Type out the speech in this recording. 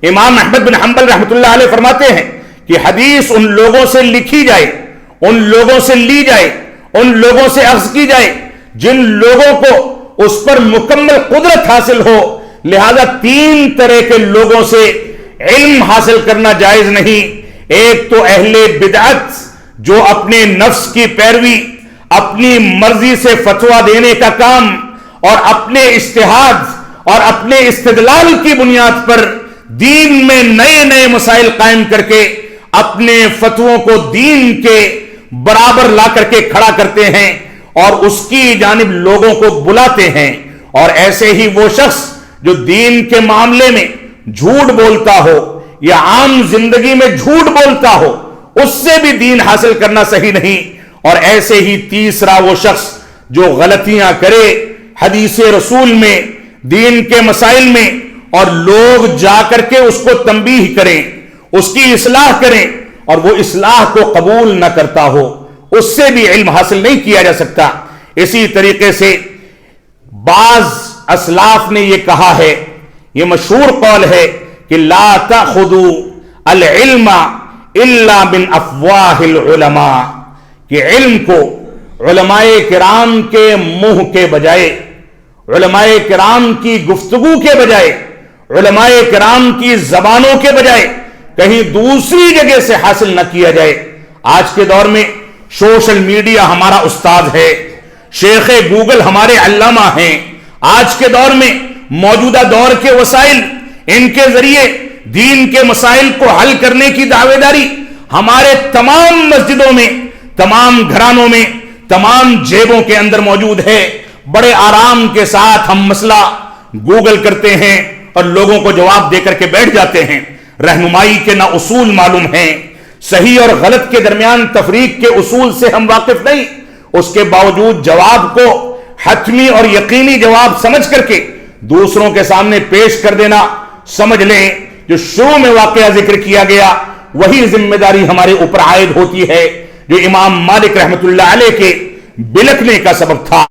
امام احمد بن حنبل رحمۃ اللہ علیہ فرماتے ہیں کہ حدیث ان لوگوں سے لکھی جائے، ان لوگوں سے لی جائے، ان لوگوں سے اخذ کی جائے جن لوگوں کو اس پر مکمل قدرت حاصل ہو. لہذا 3 طرح کے لوگوں سے علم حاصل کرنا جائز نہیں. ایک تو اہل بدعت جو اپنے نفس کی پیروی، اپنی مرضی سے فتویٰ دینے کا کام اور اپنے اجتہاد اور اپنے استدلال کی بنیاد پر دین میں نئے نئے مسائل قائم کر کے اپنے فتووں کو دین کے برابر لا کر کے کھڑا کرتے ہیں اور اس کی جانب لوگوں کو بلاتے ہیں. اور ایسے ہی وہ شخص جو دین کے معاملے میں جھوٹ بولتا ہو یا عام زندگی میں جھوٹ بولتا ہو، اس سے بھی دین حاصل کرنا صحیح نہیں. اور ایسے ہی تیسرا وہ شخص جو غلطیاں کرے حدیث رسول میں، دین کے مسائل میں، اور لوگ جا کر کے اس کو تنبیہ کریں، اس کی اصلاح کریں اور وہ اصلاح کو قبول نہ کرتا ہو، اس سے بھی علم حاصل نہیں کیا جا سکتا. اسی طریقے سے بعض اسلاف نے یہ کہا ہے، یہ مشہور قول ہے کہ لا تأخذوا العلم الا من افواہ العلماء، کہ علم کو علماء کرام کے منہ کے بجائے، علماء کرام کی گفتگو کے بجائے، علماء کرام کی زبانوں کے بجائے کہیں دوسری جگہ سے حاصل نہ کیا جائے. آج کے دور میں سوشل میڈیا ہمارا استاد ہے، شیخ گوگل ہمارے علامہ ہیں. آج کے دور میں موجودہ دور کے وسائل، ان کے ذریعے دین کے مسائل کو حل کرنے کی دعوے داری ہمارے تمام مسجدوں میں، تمام گھرانوں میں، تمام جیبوں کے اندر موجود ہے. بڑے آرام کے ساتھ ہم مسئلہ گوگل کرتے ہیں اور لوگوں کو جواب دے کر کے بیٹھ جاتے ہیں. رہنمائی کے نہ اصول معلوم ہیں، صحیح اور غلط کے درمیان تفریق کے اصول سے ہم واقف نہیں. اس کے باوجود جواب کو حتمی اور یقینی جواب سمجھ کر کے دوسروں کے سامنے پیش کر دینا. سمجھ لیں جو شروع میں واقعہ ذکر کیا گیا وہی ذمہ داری ہمارے اوپر عائد ہوتی ہے جو امام مالک رحمت اللہ علیہ کے بلکنے کا سبب تھا.